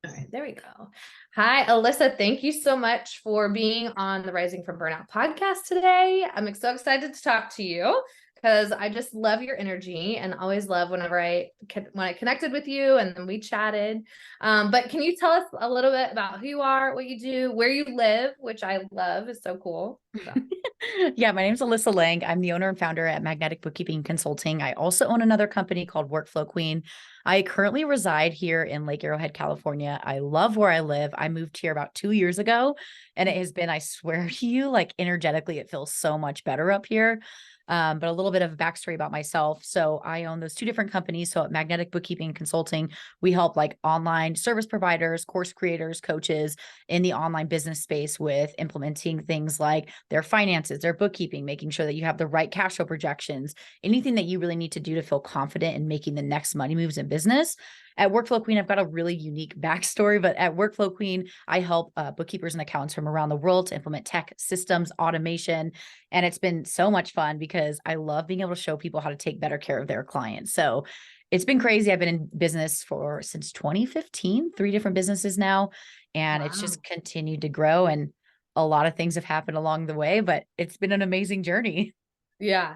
All right, there we go. Hi, Alyssa. Thank you so much for being on the Rising from Burnout podcast today. I'm so excited to talk to you because I just love your energy and always love whenever when I connected with you and then we chatted. But can you tell us a little bit about who you are, what you do, where you live, which I love is so cool. So. Yeah, my name is Alyssa Lang. I'm the owner and founder at Magnetic Bookkeeping Consulting. I also own another company called Workflow Queen. I currently reside here in Lake Arrowhead, California. I love where I live. I moved here about 2 years ago, and it has been, I swear to you, like energetically, it feels so much better up here. But a little bit of a backstory about myself. So I own those two different companies. So at Magnetic Bookkeeping Consulting, we help like online service providers, course creators, coaches in the online business space with implementing things like their finances, their bookkeeping, making sure that you have the right cash flow projections, anything that you really need to do to feel confident in making the next money moves in business. At Workflow Queen, I've got a really unique backstory, but at Workflow Queen, I help bookkeepers and accountants from around the world to implement tech systems, automation. And it's been so much fun because I love being able to show people how to take better care of their clients. So it's been crazy. I've been in business since 2015, 3 different businesses now, and it's Wow. just continued to grow. And a lot of things have happened along the way, but it's been an amazing journey. Yeah,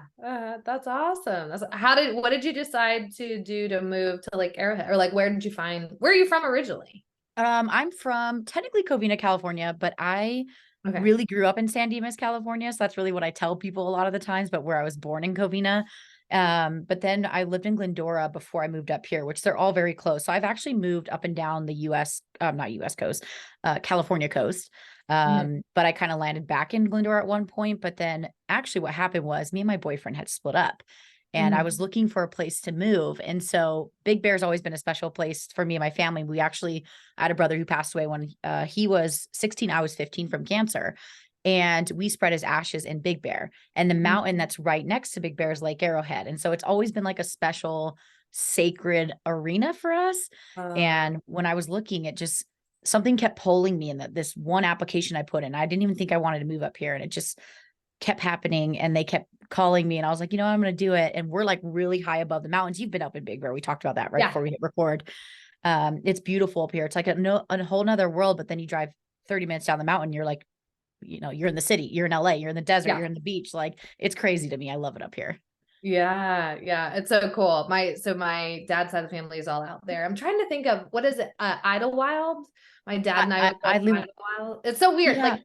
that's awesome. What did you decide to do to move to Lake Arrowhead? Or like, where are you from originally? I'm from technically Covina, California, but I Okay. really grew up in San Dimas, California. So that's really what I tell people a lot of the times, but where I was born in Covina. But then I lived in Glendora before I moved up here, which they're all very close. So I've actually moved up and down the US, not US coast, California coast. Mhm. But I kind of landed back in Glendora at one point. But then actually what happened was me and my boyfriend had split up and I was Mhm. looking for a place to move. And so Big Bear's always been a special place for me and my family. I had a brother who passed away when he was 16, I was 15 from cancer. And we spread his ashes in Big Bear. And the mountain Mhm. that's right next to Big Bear is Lake Arrowhead. And so it's always been like a special, sacred arena for us. Uh, And when I was looking, it just something kept pulling me in this one application I put in. I didn't even think I wanted to move up here. And it just kept happening and they kept calling me and I was like, I'm going to do it. And we're like really high above the mountains. You've been up in Big Bear. We talked about that right yeah. before we hit record. It's beautiful up here. It's like a whole nother world, but then you drive 30 minutes down the mountain. You're like, you're in the city, you're in LA, you're in the desert, Yeah. you're in the beach. Like it's crazy to me. I love it up here. Yeah. Yeah. It's so cool. My dad's side of the family is all out there. I'm trying to think of what is it? Idlewild. My dad and I would go I to live, Idlewild. It's so weird. yeah, Like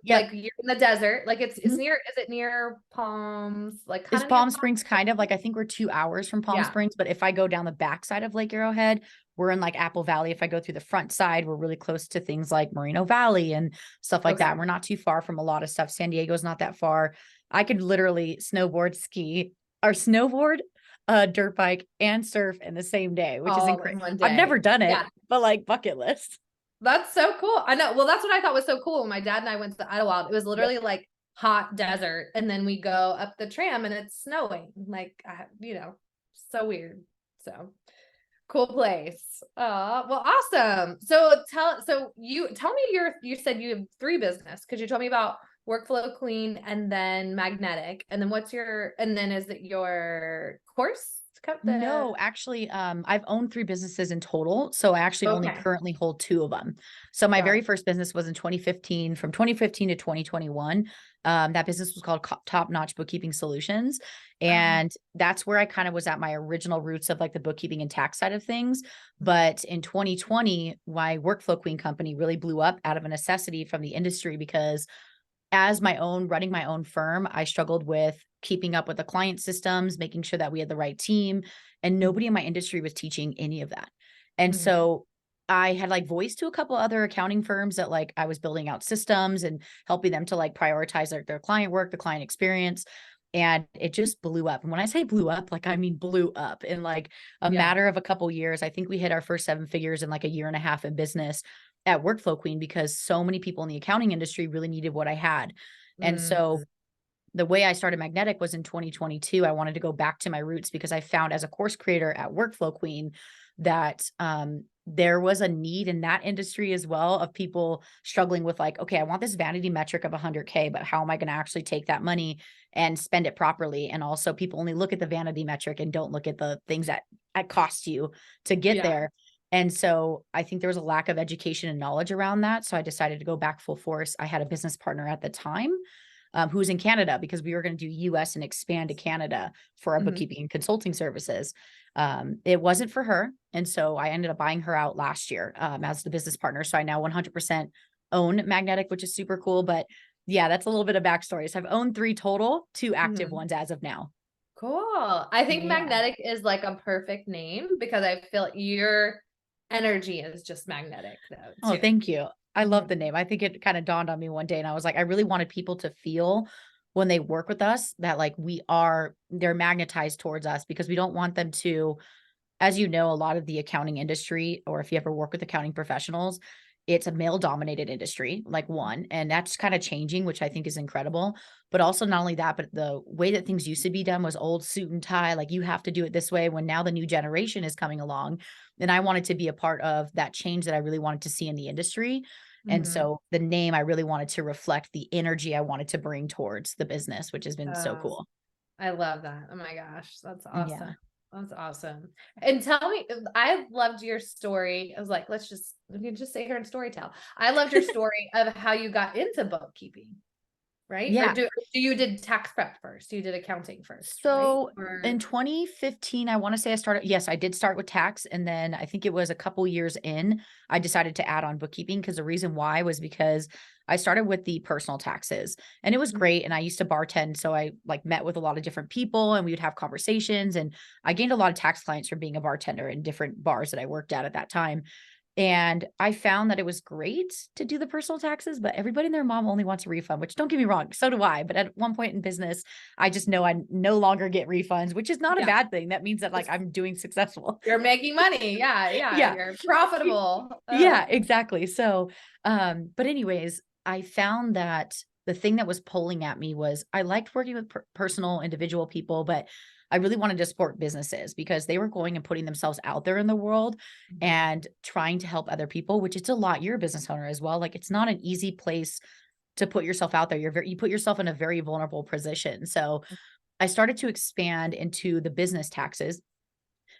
yep. you're in the desert. Like Mhm. is it near Palms? Like kind Is of near Palm Palms? Springs kind of like, I think we're 2 hours from Palm Yeah. Springs, but if I go down the backside of Lake Arrowhead, we're in like Apple Valley. If I go through the front side, we're really close to things like Moreno Valley and stuff like that. Okay. And we're not too far from a lot of stuff. San Diego's not that far. I could literally snowboard, dirt bike, and surf in the same day, which is All incredible. in one I've never day. done it, Yeah. but like bucket list. That's so cool. I know. Well, that's what I thought was so cool. When my dad and I went to Idlewild, it was Yep. literally like hot desert. And then we go up the tram and it's snowing. Like, so weird. So cool place. Well, awesome. So you tell me you said you have 3 business because you told me about Workflow Clean and then Magnetic. And then and then is it your course? No, actually, I've owned 3 businesses in total. So I actually only Okay. currently hold 2 of them. So my Got very it. first business was in 2015. From 2015 to 2021, that business was called Top Notch Bookkeeping Solutions. And that's where I kind of was at my original roots of like the bookkeeping and tax side of things. But in 2020, my Workflow Queen company really blew up out of a necessity from the industry because running my own firm, I struggled with keeping up with the client systems, making sure that we had the right team, and nobody in my industry was teaching any of that. And Mhm. so I had like voiced to a couple other accounting firms that like I was building out systems and helping them to like prioritize their client work, the client experience. And it just blew up. And when I say blew up, like I mean blew up in like a Yeah. matter of a couple years. I think we hit our first 7 figures in like a year and a half in business at Workflow Queen because so many people in the accounting industry really needed what I had. And so Mm. the way I started Magnetic was in 2022. I wanted to go back to my roots because I found as a course creator at Workflow Queen that there was a need in that industry as well of people struggling with like, okay, I want this vanity metric of 100K, but how am I going to actually take that money and spend it properly? And also people only look at the vanity metric and don't look at the things that cost you to get Yeah. there. And so I think there was a lack of education and knowledge around that. So I decided to go back full force. I had a business partner at the time who was in Canada because we were going to do US and expand to Canada for our Mhm. bookkeeping and consulting services. It wasn't for her. And so I ended up buying her out last year as the business partner. So I now 100% own Magnetic, which is super cool. But yeah, that's a little bit of backstory. So I've owned 3 total, 2 active Mhm. ones as of now. Cool. I think Yeah. magnetic is like a perfect name because I feel your energy is just magnetic though Oh, too. thank you. I love Mhm. the name. I think it kind of dawned on me one day and I was like, I really wanted people to feel when they work with us that like they're magnetized towards us because we don't want them to, as you know, a lot of the accounting industry, or if you ever work with accounting professionals, it's a male dominated industry, like one, and that's kind of changing, which I think is incredible. But also not only that, but the way that things used to be done was old suit and tie, like you have to do it this way when now the new generation is coming along. And I wanted to be a part of that change that I really wanted to see in the industry. And Mhm. so the name I really wanted to reflect the energy I wanted to bring towards the business, which has been so Uh, cool. I love that. Oh my gosh, that's awesome. Yeah. That's awesome. And tell me, I loved your story. I was like, we can just sit here and story tell. I loved your story of how you got into bookkeeping, right? Or Yeah. do you did tax prep first? You did accounting first, right? So in Or 2015, I want to say I started, yes, I did start with tax. And then I think it was a couple years in, I decided to add on bookkeeping because the reason why was because I started with the personal taxes and it was Mhm. great. And I used to bartend. So I like met with a lot of different people and we would have conversations. And I gained a lot of tax clients from being a bartender in different bars that I worked at that time. And I found that it was great to do the personal taxes, but everybody and their mom only wants a refund, which don't get me wrong, so do I. But at one point in business, I just know I no longer get refunds, which is not a Yeah. bad thing. That means that like I'm doing successful. You're making money. Yeah, yeah, Yeah. you're profitable. Yeah, exactly. So, but anyways, I found that the thing that was pulling at me was I liked working with personal individual people, but I really wanted to support businesses because they were going and putting themselves out there in the world Mhm. and trying to help other people, which it's a lot. You're a business owner as well. Like it's not an easy place to put yourself out there. You put yourself in a very vulnerable position. So I started to expand into the business taxes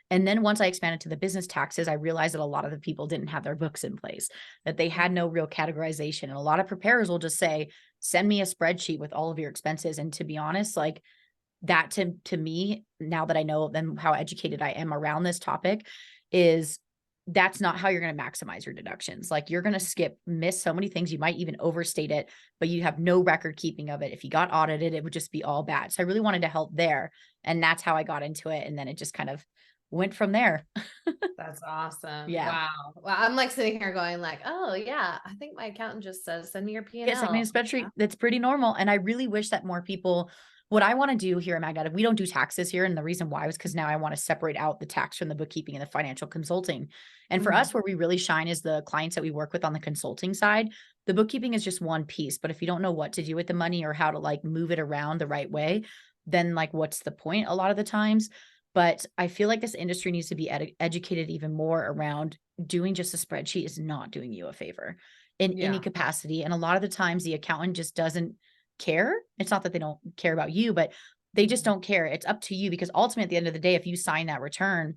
and then once I expanded to the business taxes, I realized that a lot of the people didn't have their books in place, that they had no real categorization. And a lot of preparers will just say, send me a spreadsheet with all of your expenses. And to be honest, like that to me, now that I know then how educated I am around this topic, is that's not how you're going to maximize your deductions. Like you're going to miss so many things. You might even overstate it, but you have no record keeping of it. If you got audited, it would just be all bad. So I really wanted to help there. And that's how I got into it. And then it just kind of went from there. That's awesome. Yeah. Wow. Well, I'm like sitting here going like, oh yeah, I think my accountant just says send me your Yes, I mean, P&L. especially that's pretty normal. And I really wish that more people, what I want to do here at Magnetic, we don't do taxes here. And the reason why was because now I want to separate out the tax from the bookkeeping and the financial consulting. And for Mhm. us, where we really shine is the clients that we work with on the consulting side. The bookkeeping is just one piece. But if you don't know what to do with the money or how to like move it around the right way, then like what's the point a lot of the times? But I feel like this industry needs to be educated even more around doing just a spreadsheet is not doing you a favor in any Yeah. capacity. And a lot of the times the accountant just doesn't care. It's not that they don't care about you, but they just Mhm. don't care. It's up to you because ultimately at the end of the day, if you sign that return,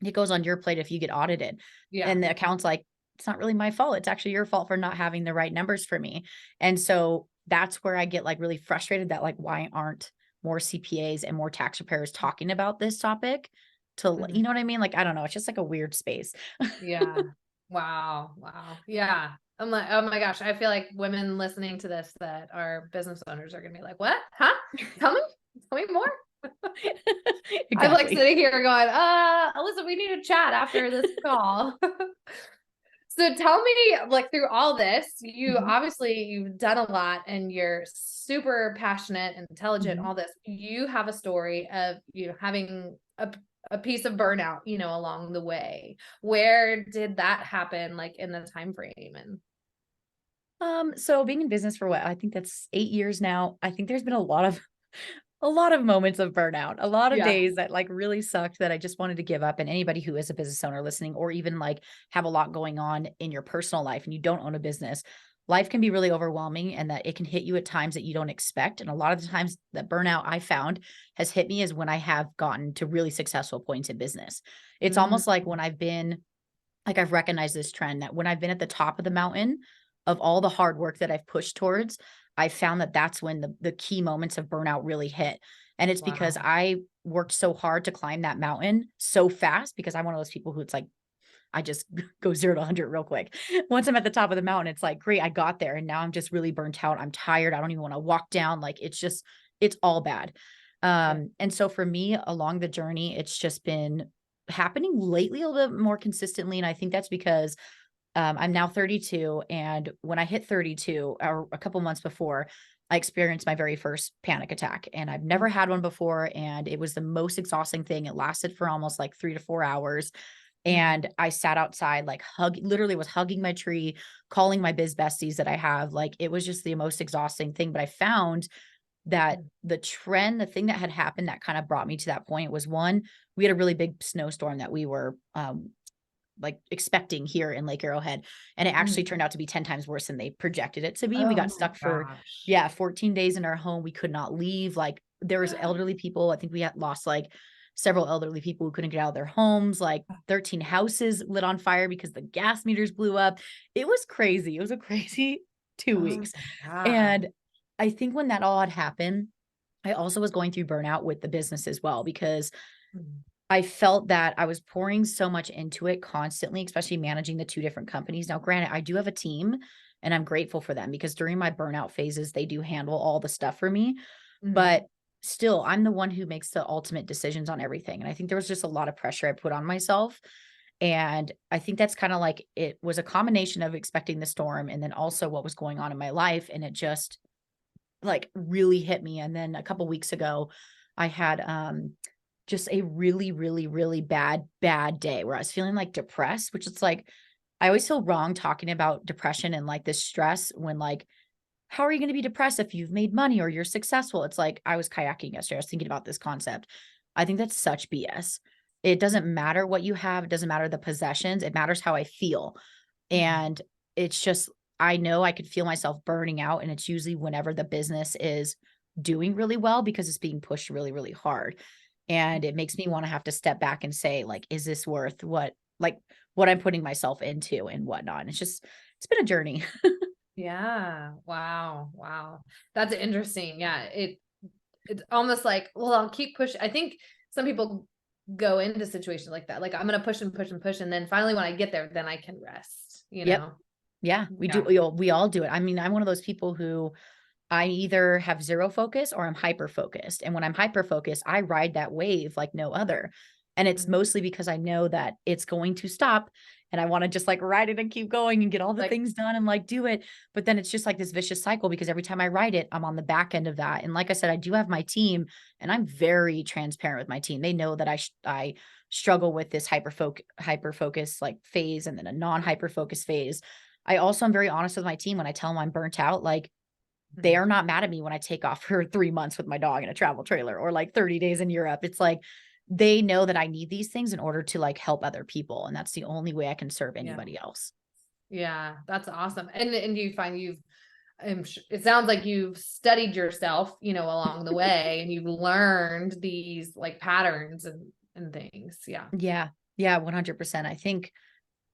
it goes on your plate if you get audited. Yeah. And the account's like, it's not really my fault. It's actually your fault for not having the right numbers for me. And so that's where I get like really frustrated that like, why aren't more CPAs and more tax preparers talking about this topic to, Mhm. you know what I mean? Like, I don't know. It's just like a weird space. Yeah. Wow. Wow. Yeah. I'm like, oh my gosh, I feel like women listening to this that are business owners are gonna be like, what? Huh? Tell me, tell me more. I'm like Exactly. sitting here going, Alyssa, we need to chat after this call. So tell me, like through all this, Mhm, you've done a lot and you're super passionate and intelligent, mhm. all this. You have a story of having a piece of burnout, along the way. Where did that happen, like in the time frame? And So being in business for what? I think that's 8 years now. I think there's been a lot of moments of burnout, a lot of yeah. days that like really sucked that I just wanted to give up. And anybody who is a business owner listening, or even like have a lot going on in your personal life and you don't own a business, life can be really overwhelming and that it can hit you at times that you don't expect. And a lot of the times that burnout I found has hit me is when I have gotten to really successful points in business. It's Mm, almost like when I've been like I've recognized this trend that when I've been at the top of the mountain of all the hard work that I've pushed towards, I found that that's when the key moments of burnout really hit. And it's because Wow. I worked so hard to climb that mountain so fast, because I'm one of those people who it's like, I just go 0 to 100 real quick. Once I'm at the top of the mountain, it's like, great, I got there. And now I'm just really burnt out. I'm tired. I don't even want to walk down. Like it's all bad. Yeah. And so for me along the journey, it's just been happening lately a little bit more consistently. And I think that's because I'm now 32. And when I hit 32, or a couple months before, I experienced my very first panic attack. And I've never had one before. And it was the most exhausting thing. It lasted for almost like 3 to 4 hours. Mhm. And I sat outside, like literally was hugging my tree, calling my biz besties that I have. Like it was just the most exhausting thing. But I found that Mm. the trend, the thing that had happened that kind of brought me to that point was, one, we had a really big snowstorm that we were like expecting here in Lake Arrowhead. And it Mhm. actually turned out to be 10 times worse than they projected it to be. We Oh got my stuck for, gosh. yeah, 14 days in our home. We could not leave. Like there was elderly people. I think we had lost like several elderly people who couldn't get out of their homes, like 13 houses lit on fire because the gas meters blew up. It was crazy. It was a crazy 2 Oh weeks. my God. And I think when that all had happened, I also was going through burnout with the business as well, because Mhm. I felt that I was pouring so much into it constantly, especially managing the 2 different companies. Now, granted, I do have a team and I'm grateful for them, because during my burnout phases, they do handle all the stuff for me. Mhm. But still, I'm the one who makes the ultimate decisions on everything. And I think there was just a lot of pressure I put on myself. And I think that's kind of like, it was a combination of expecting the storm and then also what was going on in my life. And it just like really hit me. And then a couple weeks ago, I had just a really, really, really bad day where I was feeling like depressed, which it's like, I always feel wrong talking about depression and like this stress when like, how are you going to be depressed if you've made money or you're successful? It's like, I was kayaking yesterday. I was thinking about this concept. I think that's such BS. It doesn't matter what you have. It doesn't matter the possessions. It matters how I feel. Mhm. And it's just, I know I could feel myself burning out. And it's usually whenever the business is doing really well because it's being pushed really, really hard. And it makes me want to have to step back and say, like, is this worth what I'm putting myself into and whatnot? And it's been a journey. Yeah. Wow. Wow. That's interesting. Yeah. It's almost like, well, I'll keep pushing. I think some people go into situations like that. Like I'm going to push and push and push. And then finally, when I get there, then I can rest, you Yep. know? Yeah, we do. Yeah. We all do it. I mean, I'm one of those people who I either have zero focus or I'm hyper focused. And when I'm hyper focused, I ride that wave like no other. And it's Mhm. mostly because I know that it's going to stop and I want to just like ride it and keep going and get all the Like, things done and like do it. But then it's just like this vicious cycle, because every time I ride it, I'm on the back end of that. And like I said, I do have my team and I'm very transparent with my team. They know that I struggle with this hyper focus like phase and then a non hyper focus phase. I also am very honest with my team when I tell them I'm burnt out. Like they mhm. are not mad at me when I take off for 3 months with my dog in a travel trailer or like 30 days in Europe. It's like they know that I need these things in order to like help other people. And that's the only way I can serve Yeah. anybody else. Yeah. That's awesome. And you find it sounds like you've studied yourself, along the way and you've learned these like patterns and things. Yeah. Yeah. Yeah. 100%. I think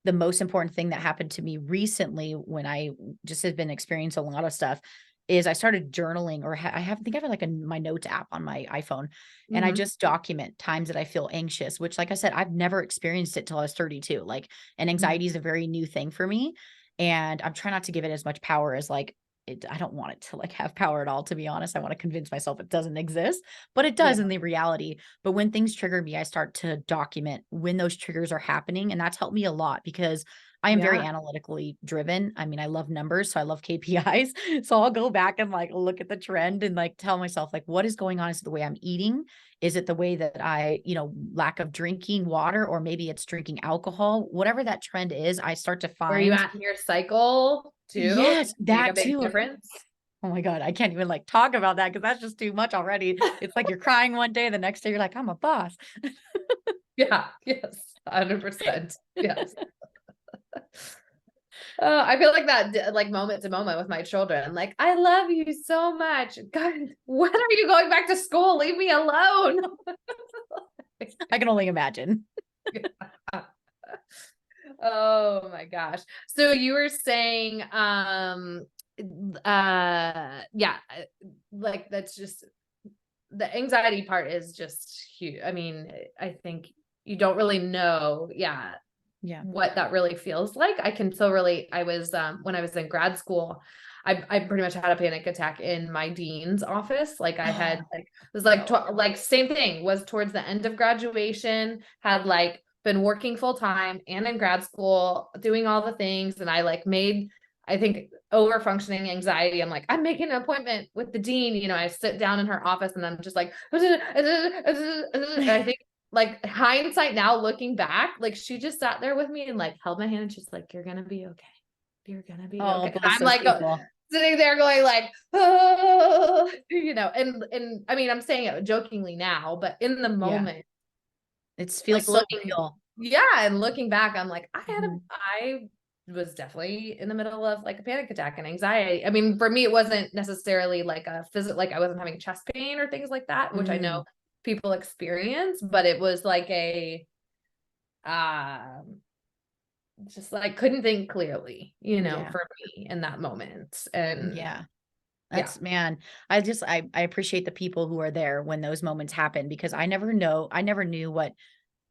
the most important thing that happened to me recently when I just have been experiencing a lot of stuff is I started journaling, or I think I have like my notes app on my iPhone, and I Mhm. just document times that I feel anxious, which like I said, I've never experienced it till I was 32. Like, and Mhm. anxiety is a very new thing for me. And I'm trying not to give it as much power as like I don't want it to like have power at all, to be honest. I want to convince myself it doesn't exist, but it Yeah. does in the reality. But when things trigger me, I start to document when those triggers are happening. And that's helped me a lot because I am very Yeah. analytically driven. I mean, I love numbers, so I love KPIs. So I'll go back and like look at the trend and like tell myself like what is going on? Is it the way I'm eating? Is it the way that lack of drinking water, or maybe it's drinking alcohol? Whatever that trend is, I start to Where are you find, at in your cycle too? Does yes, it make a that big too. difference? Oh my God, I can't even like talk about that because that's just too much already. It's like you're crying one day, the next day you're like, I'm a boss. Yeah. Yes. 100%. Yes. I feel like that, like moment to moment with my children. Like, I love you so much. God, when are you going back to school? Leave me alone. I can only imagine. Oh my gosh. So you were saying, yeah, like that's just the anxiety part is just huge. I mean, I think you don't really know, yeah, Yeah. what that really feels like. I can still relate. I was, when I was in grad school, I pretty much had a panic attack in my dean's office. Like I had like, it was like, like same thing, was towards the end of graduation, had like been working full time and in grad school, doing all the things. And I like made, I think, over functioning anxiety. I'm like, I'm making an appointment with the dean. You know, I sit down in her office and I'm just like, and I think like hindsight now looking back, like she just sat there with me and like held my hand and she's like, you're gonna be okay. You're gonna be Oh, okay. And bless I'm those like people. sitting there going like, oh, you know, and I mean, I'm saying it jokingly now, but in the Yeah. moment, It like feels so looking, real. yeah, and looking back, I'm like, Mhm. I was definitely in the middle of like a panic attack and anxiety. I mean, for me, it wasn't necessarily like a physical, like I wasn't having chest pain or things like that, which I know Mm, people experience, but it was like a, um, just like couldn't think clearly, you know, yeah. for me in that moment. And Yeah. yeah. That's man, I appreciate the people who are there when those moments happen because I never knew what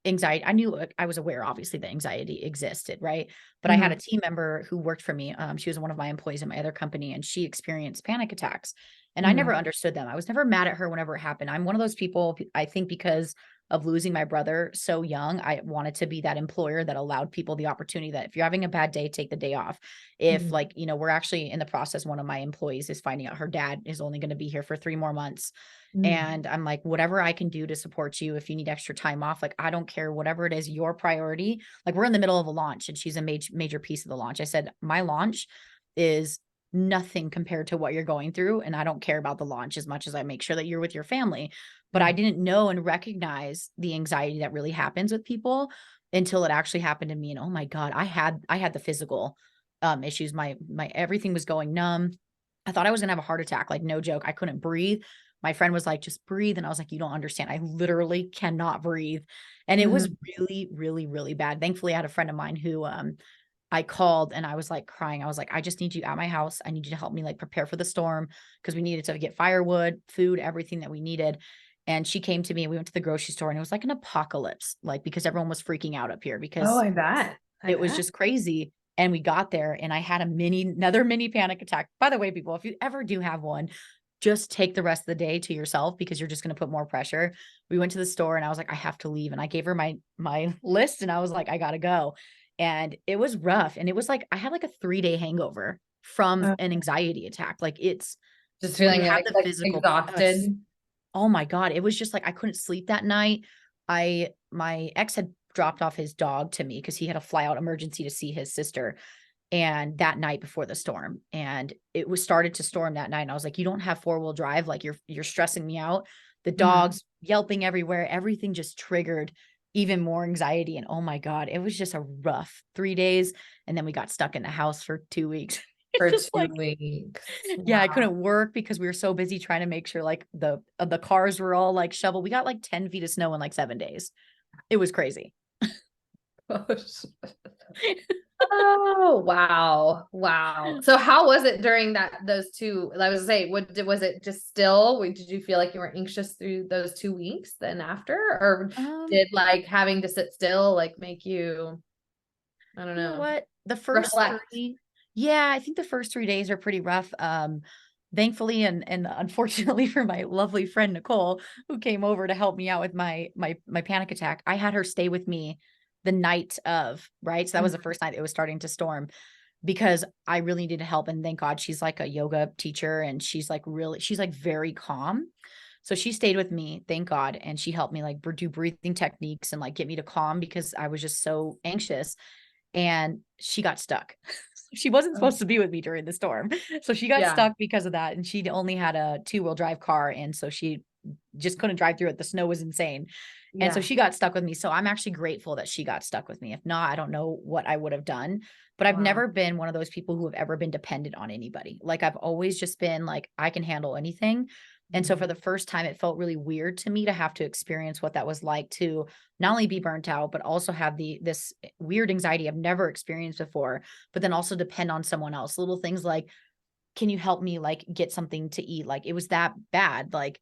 anxiety. I knew I was aware obviously that anxiety existed, right? But I had a Mhm. team member who worked for me. She was one of my employees in my other company and she experienced panic attacks. And I never Mhm. understood them. I was never mad at her whenever it happened. I'm one of those people, I think because of losing my brother so young, I wanted to be that employer that allowed people the opportunity that if you're having a bad day, take the day off. If Mhm. like, we're actually in the process, one of my employees is finding out her dad is only going to be here for 3 more months. Mhm. And I'm like, whatever I can do to support you, if you need extra time off, like, I don't care, whatever it is, your priority. Like, we're in the middle of a launch and she's a major piece of the launch. I said, my launch is nothing compared to what you're going through. And I don't care about the launch as much as I make sure that you're with your family. But I Mhm. didn't know and recognize the anxiety that really happens with people until it actually happened to me. And oh my God, I had the physical issues. My everything was going numb. I thought I was gonna have a heart attack, like no joke. I couldn't breathe. My friend was like, just breathe. And I was like, you don't understand. I literally cannot breathe. And it was Mhm. really, really, really bad. Thankfully, I had a friend of mine who I called and I was like crying. I was like, I just need you at my house. I need you to help me like prepare for the storm because we needed to get firewood, food, everything that we needed. And she came to me and we went to the grocery store and it was like an apocalypse, like because everyone was freaking out up here Oh, because I bet. I it was bet. just crazy. And we got there and I had another mini panic attack. By the way, people, if you ever do have one, just take the rest of the day to yourself because you're just going to put more pressure. We went to the store and I was like, I have to leave. And I gave her my list and I was like, I gotta go. And it was rough. And it was like, I had like a 3-day hangover from Uh, an anxiety attack. Like it's just when you feeling have like the physical, exhausted. oh my God, it was just like I couldn't sleep that night. My ex had dropped off his dog to me because he had a fly out emergency to see his sister and that night before the storm. And it was started to storm that night. And I was like, you don't have 4-wheel drive, like you're stressing me out. The Mhm. dogs yelping everywhere, everything just triggered even more anxiety. And oh my God, it was just a rough 3 days. And then we got stuck in the house for 2 weeks. It's For just two like weeks. yeah, I Wow. couldn't work because we were so busy trying to make sure like the cars were all like shoveled. We got like 10 feet of snow in like 7 days. It was crazy. Oh, wow. Wow. So how was it during those two, I was gonna say, was it just still, did you feel like you were anxious through those 2 weeks then after, or Um, did like having to sit still, like make you, I don't you know know, what? The first reflect? 3, yeah, I think the first 3 days are pretty rough. Thankfully and unfortunately for my lovely friend Nicole, who came over to help me out with my panic attack, I had her stay with me the night of, right? So that was the Mhm. first night it was starting to storm. Because I really needed help, and thank God she's like a yoga teacher, and she's like very calm. So she stayed with me, thank God, and she helped me like do breathing techniques and like get me to calm because I was just so anxious, and she got stuck. She wasn't Oh, supposed to be with me during the storm. So she got yeah. stuck because of that, and she only had a 2-wheel drive car, and so she just couldn't drive through it. The snow was insane. And so Yeah. she got stuck with me. So I'm actually grateful that she got stuck with me. If not, I don't know what I would have done. But I've Wow. never been one of those people who have ever been dependent on anybody. Like I've always just been like, I can handle anything. And so for the first time, it felt really weird to me to have to experience what that was like to not only be burnt out, but also have this weird anxiety I've never experienced before, but then also depend on someone else. Little things like, can you help me like get something to eat? Like it was that bad. Like,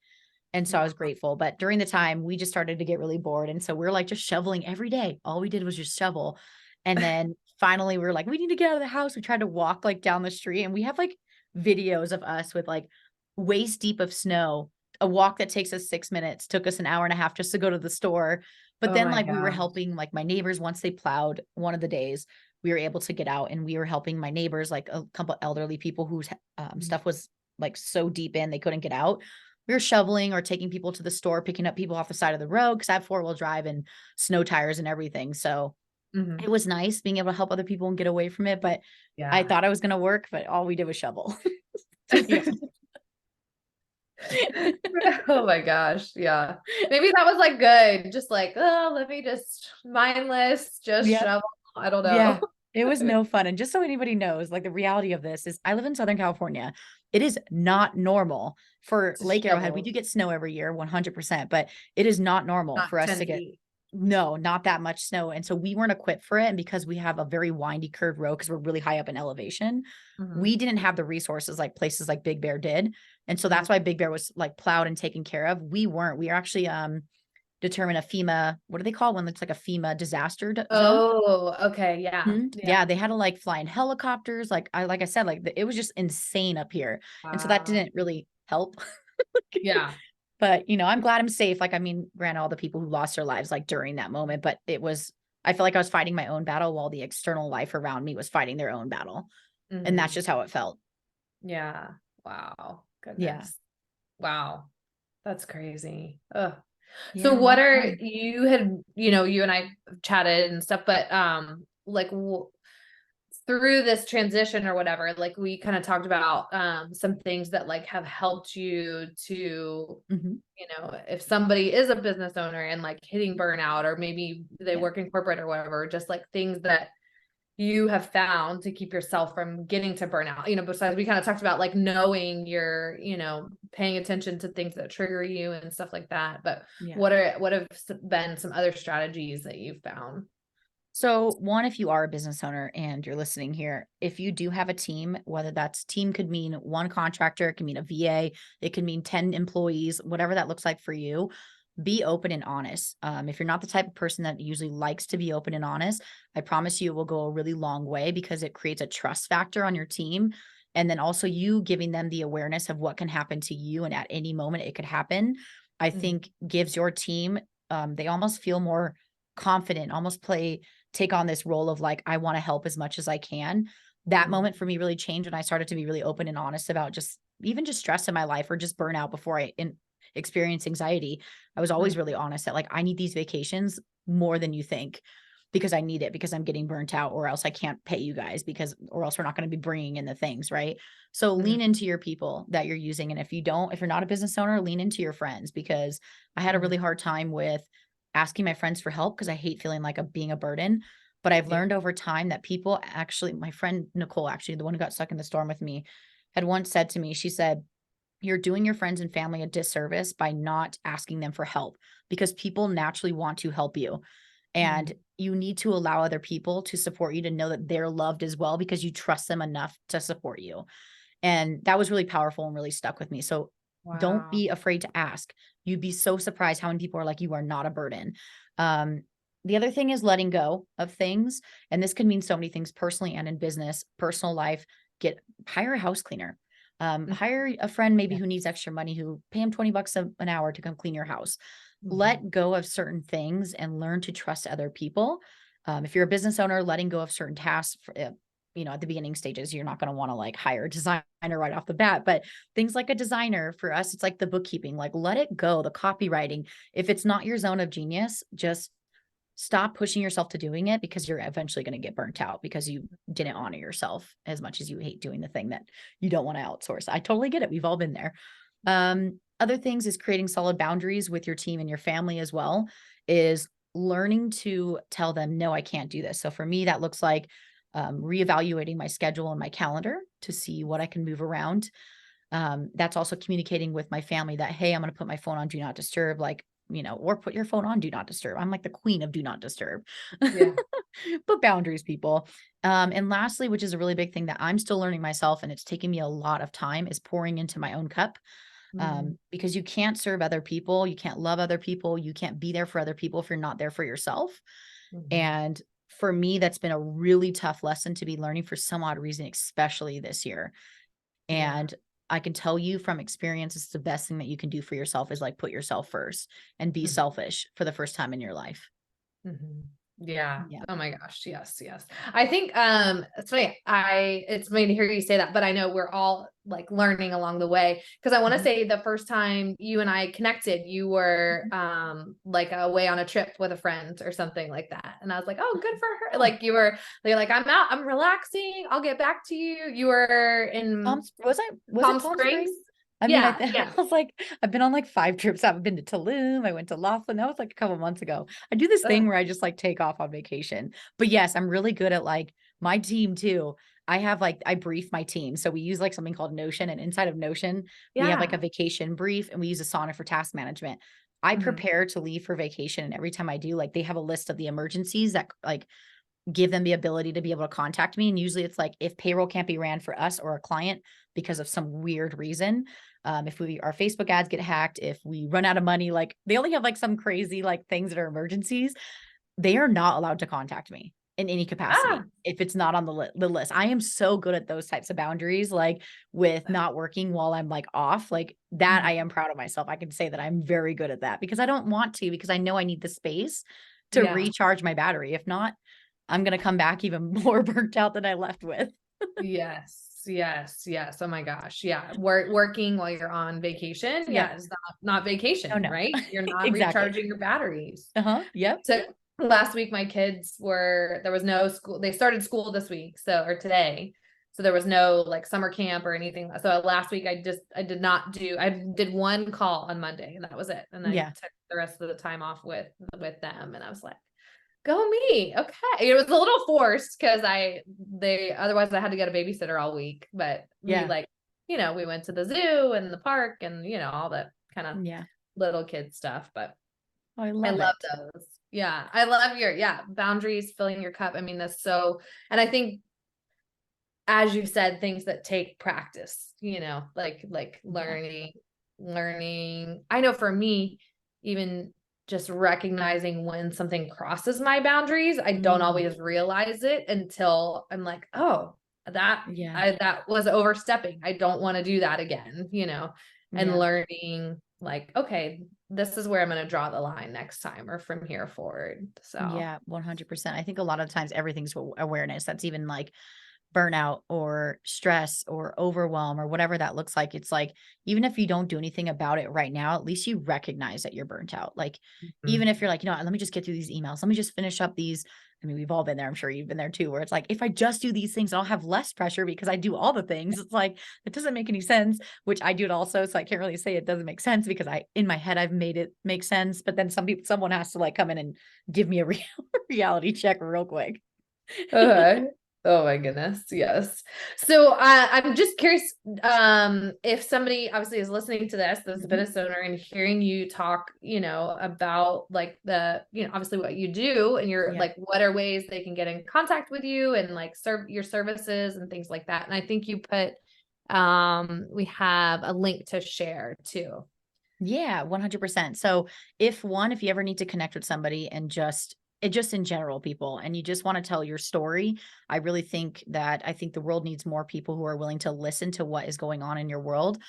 and so I was grateful. But during the time, we just started to get really bored. And so we're like just shoveling every day. All we did was just shovel. And then finally we were like, we need to get out of the house. We tried to walk like down the street, and we have like videos of us with like waist deep of snow. A walk that takes us 6 minutes took us an hour and a half just to go to the store. But Oh then my like we were gosh. helping like my neighbors once they plowed one of the days. We were able to get out, and we were helping my neighbors, like a couple elderly people whose stuff was like so deep in they couldn't get out. We were shoveling or taking people to the store, picking up people off the side of the road because I have 4-wheel drive and snow tires and everything. So Mhm. it was nice being able to help other people and get away from it. But I Yeah. thought I was going to work, but all we did was shovel. To be honest. Oh my gosh. Yeah. Maybe that was like good. Just like, oh, let me just mindless, just Yep. shovel. I don't know. Yeah. It was no fun. And just so anybody knows, like the reality of this is I live in Southern California. It is not normal for To Lake Arrowhead. We shovel, do get snow every year, 100%, but it is not normal not for us 10 to get, feet. no, not that much snow. And so we weren't equipped for it. And because we have a very windy curved road, because we're really high up in elevation, Mhm. we didn't have the resources like places like Big Bear did. And so Mhm. that's why Big Bear was like plowed and taken care of. We weren't. We are actually determine a FEMA, what do they call when it's like a FEMA disaster zone? Oh, okay. Yeah. Mhm. Yeah. Yeah, they had to like fly in helicopters. Like I said, like it was just insane up here. And so that Wow. didn't really help. Yeah. But I'm glad I'm safe. Like, I mean, granted all the people who lost their lives like during that moment, but I feel like I was fighting my own battle while the external life around me was fighting their own battle. And that's Mhm. just how it felt. Yeah. Wow. Yeah. Goodness. Wow. That's crazy. Ugh. So Yeah, what not are fun. you had, you and I chatted and stuff, but like through this transition or whatever, like we kind of talked about some things that like have helped you to, Mhm. if somebody is a business owner and like hitting burnout, or maybe they Yeah. work in corporate or whatever, just like things that you have found to keep yourself from getting to burnout, besides we kind of talked about like knowing you're, paying attention to things that trigger you and stuff like that. But Yeah. what have been some other strategies that you've found? So, one, if you are a business owner and you're listening here, if you do have a team, whether that's team could mean one contractor, it can mean a VA, it can mean 10 employees, whatever that looks like for you, be open and honest. If you're not the type of person that usually likes to be open and honest, I promise you it will go a really long way because it creates a trust factor on your team. And then also you giving them the awareness of what can happen to you and at any moment it could happen, I Mhm. think gives your team, they almost feel more confident, almost take on this role of like, I want to help as much as I can. That Mhm. moment for me really changed when I started to be really open and honest about just even just stress in my life or just burnout before experience anxiety. I was Mhm. always really honest that like, I need these vacations more than you think because I need it because I'm getting burnt out or else I can't pay you guys or else we're not going to be bringing in the things. Right. So Mhm. lean into your people that you're using. And if you're not a business owner, lean into your friends because I had a Mhm. really hard time with asking my friends for help because I hate feeling like being a burden. But I've Yeah. learned over time that people actually, my friend Nicole, actually, the one who got stuck in the storm with me, had once said to me, she said, you're doing your friends and family a disservice by not asking them for help because people naturally want to help you. And Mhm. you need to allow other people to support you to know that they're loved as well because you trust them enough to support you. And that was really powerful and really stuck with me. So don't Wow. be afraid to ask. You'd be so surprised how many people are like, you are not a burden. Um, the other thing is letting go of things. And this can mean so many things personally and in business, personal life. Hire a house cleaner. Mhm. Hire a friend maybe Yeah. who needs extra money, who pay him 20 bucks an hour to come clean your house. Mhm. Let go of certain things and learn to trust other people. If you're a business owner, letting go of certain tasks, at the beginning stages, you're not going to want to like hire a designer right off the bat, but things like a designer for us, it's like the bookkeeping, like let it go, the copywriting. If it's not your zone of genius, just stop pushing yourself to doing it because you're eventually going to get burnt out because you didn't honor yourself as much as you hate doing the thing that you don't want to outsource. I totally get it. We've all been there. Other things is creating solid boundaries with your team and your family as well, is learning to tell them, no, I can't do this. So for me, that looks like reevaluating my schedule and my calendar to see what I can move around. That's also communicating with my family that, hey, I'm going to put my phone on do not disturb, like, or put your phone on do not disturb. I'm like the queen of do not disturb. Yeah. But boundaries, people. And lastly, which is a really big thing that I'm still learning myself, and it's taking me a lot of time, is pouring into my own cup. Mm, Because you can't serve other people, you can't love other people, you can't be there for other people if you're not there for yourself. mhm. And for me, that's been a really tough lesson to be learning for some odd reason, especially this year. Yeah. And I can tell you from experience, it's the best thing that you can do for yourself is like put yourself first and be Mhm. selfish for the first time in your life. Mhm. Yeah. Yeah. Oh my gosh. Yes. Yes. I think, it's funny. It's funny to hear you say that, but I know we're all like learning along the way. Cause I want to Mhm. say the first time you and I connected, you were, Mhm. like away on a trip with a friend or something like that. And I was like, oh, good for her. Oh, Like you're like, I'm out, I'm relaxing. I'll get back to you. You were in was it Palm Palm Springs. Springs? I mean, Yeah. I Yeah. was like, I've been on like 5 trips. I've been to Tulum. I went to Laughlin. That was like a couple months ago. I do this thing where I just like take off on vacation. But yes, I'm really good at like my team too. I brief my team. So we use like something called Notion, and inside of Notion, we have like a Yeah. vacation brief, and we use Asana for task management. I Mhm. prepare to leave for vacation, and every time I do, like they have a list of the emergencies that like give them the ability to be able to contact me. And usually it's like if payroll can't be ran for us or a client because of some weird reason, if our Facebook ads get hacked, if we run out of money, like they only have like some crazy like things that are emergencies, they are not allowed to contact me in any Ah, capacity if it's not on the list. I am so good at those types of boundaries, like with not working while I'm like off, like that. I mhm. am proud of myself. I can say that I'm very good at that because I don't want to, because I know I need the space to Yeah. recharge my battery. If not, I'm gonna come back even more burnt out than I left with. Yes, yes, yes. Oh my gosh. Yeah. Working while you're on vacation. Yep. Yeah, it's not Oh, vacation, no. right? You're not Exactly. recharging your batteries. Uh-huh. Yep. So last week my kids there was no school. They started school this week, or today. So there was no like summer camp or anything. So last week I did one call on Monday and that was it. And I Yeah. took the rest of the time off with them and I was like, go me. Okay. It was a little forced because otherwise I had to get a babysitter all week. But we Yeah. like, we went to the zoo and the park and all that kind of Yeah. little kid stuff. But Oh, I I love love it. those. Yeah. I love boundaries, filling your cup. I mean, and I think as you said, things that take practice, like Yeah. learning. I know for me, even just recognizing when something crosses my boundaries, I don't Mm, always realize it until I'm like, oh, yeah. that was overstepping. I don't want to do that again, and Yeah. learning like, okay, this is where I'm going to draw the line next time or from here forward. So, Yeah. 100%. I think a lot of times everything's awareness. That's even like burnout or stress or overwhelm or whatever that looks like. It's like, even if you don't do anything about it right now, at least you recognize that you're burnt out. Like, even mhm. if you're like, let me just get through these emails. Let me just finish up these. I mean, we've all been there. I'm sure you've been there too, where it's like, if I just do these things, I'll have less pressure because I do all the things. It's like, it doesn't make any sense, which I do it also. So I can't really say it doesn't make sense because in my head, I've made it make sense. But then someone has to like come in and give me a reality check real quick. Okay. Oh my goodness. Yes. So I'm just curious, if somebody obviously is listening to that's a Mhm. business owner and hearing you talk, about like obviously what you do and you're Yeah. like, what are ways they can get in contact with you and like serve your services and things like that. And I think you put, we have a link to share too. Yeah, 100%. So if you ever need to connect with somebody and just in general, people, and you just want to tell your story, I think the world needs more people who are willing to listen to what is going on in your world.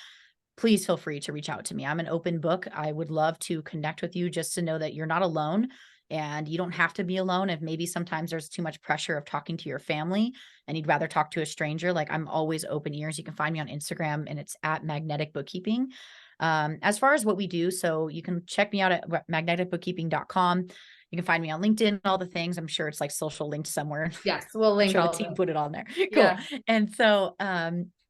Please feel free to reach out to me. I'm an open book. I would love to connect with you just to know that you're not alone, and you don't have to be alone. If maybe sometimes there's too much pressure of talking to your family and you'd rather talk to a stranger, like I'm always open ears. You can find me on Instagram, and it's at Magnetic Bookkeeping. As far as what we do, so you can check me out at magneticbookkeeping.com. You can find me on LinkedIn, all the things. I'm sure it's like social linked somewhere. Yes. We'll I'm link sure the all of team them. put it on there. Cool. Yeah. And so,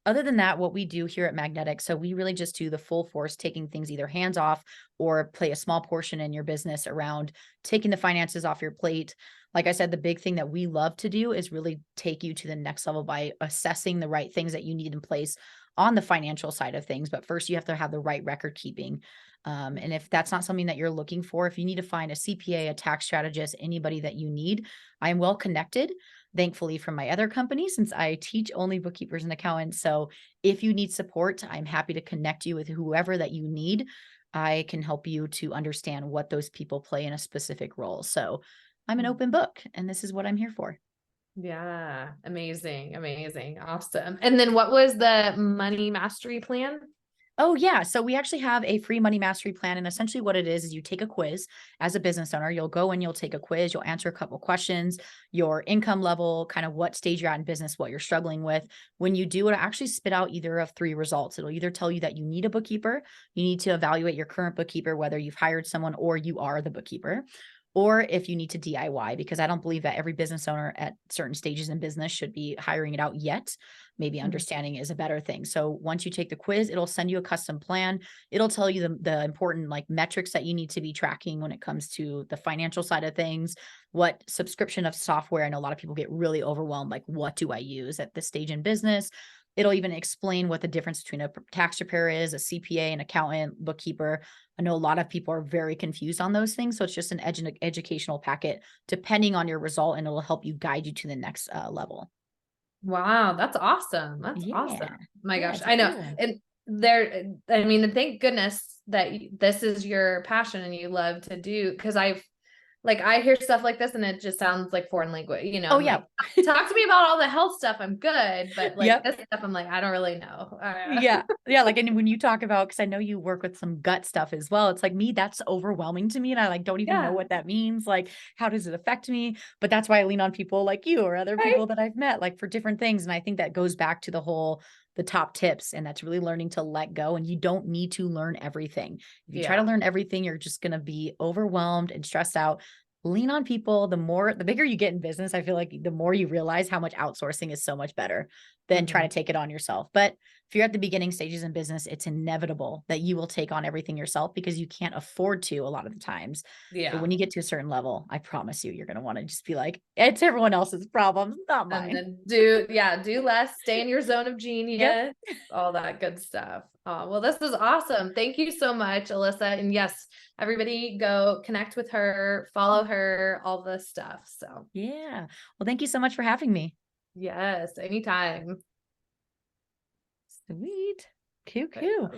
other than that, what we do here at Magnetic, so we really just do the full force, taking things either hands off or play a small portion in your business around taking the finances off your plate. Like I said, the big thing that we love to do is really take you to the next level by assessing the right things that you need in place on the financial side of things. But first you have to have the right record keeping. And if that's not something that you're looking for, if you need to find a CPA, a tax strategist, anybody that you need, I am well connected, thankfully, from my other company, since I teach only bookkeepers and accountants. So if you need support, I'm happy to connect you with whoever that you need. I can help you to understand what those people play in a specific role. So I'm an open book, and this is what I'm here for. Yeah. Amazing. Amazing. Awesome. And then what was the money mastery plan? Oh, yeah. So we actually have a free money mastery plan. And essentially what it is you take a quiz as a business owner. You'll go and you'll take a quiz. You'll answer a couple questions, your income level, kind of what stage you're at in business, what you're struggling with. When you do, it'll actually spit out either of three results. It'll either tell you that you need a bookkeeper, you need to evaluate your current bookkeeper, whether you've hired someone or you are the bookkeeper, or if you need to DIY, because I don't believe that every business owner at certain stages in business should be hiring it out yet. Maybe understanding is a better thing. So once you take the quiz, it'll send you a custom plan. It'll tell you the important like metrics that you need to be tracking when it comes to the financial side of things, what subscription of software. I know a lot of people get really overwhelmed. Like, what do I use at this stage in business? It'll even explain what the difference between a tax preparer is, a CPA, an accountant, bookkeeper. I know a lot of people are very confused on those things. So it's just an educational packet depending on your result, and it'll help you guide you to the next level. Wow. That's awesome. That's Yeah. awesome. My Yeah, gosh. it's a I know. cool one. And there, I mean, thank goodness that this is your passion and you love to do, because I hear stuff like this and it just sounds like foreign language, Oh, I'm yeah. like, talk to me about all the health stuff. I'm good. But like Yep. this stuff, I'm like, I don't really know. Yeah. Yeah. Like, and when you talk about, cause I know you work with some gut stuff as well. It's like me, that's overwhelming to me. And I like, don't even know Yeah. what that means. Like, how does it affect me? But that's why I lean on people like you or other Right. people that I've met, like for different things. And I think that goes back to the top tips. And that's really learning to let go. And you don't need to learn everything. If you try to Yeah. learn everything, you're just going to be overwhelmed and stressed out. Lean on people. The bigger you get in business, I feel like the more you realize how much outsourcing is so much better than trying to take it on yourself. But if you're at the beginning stages in business, it's inevitable that you will take on everything yourself because you can't afford to a lot of the times. But Yeah. when you get to a certain level, I promise you're going to want to just be like, it's everyone else's problems, not And mine. then do less, stay in your zone of Yep. genius, all that good stuff. Oh, well, this is awesome. Thank you so much, Alyssa. And yes, everybody go connect with her, follow her, all this stuff. So Yeah. Well, thank you so much for having me. yes, anytime. Sweet. Coo, Okay. coo.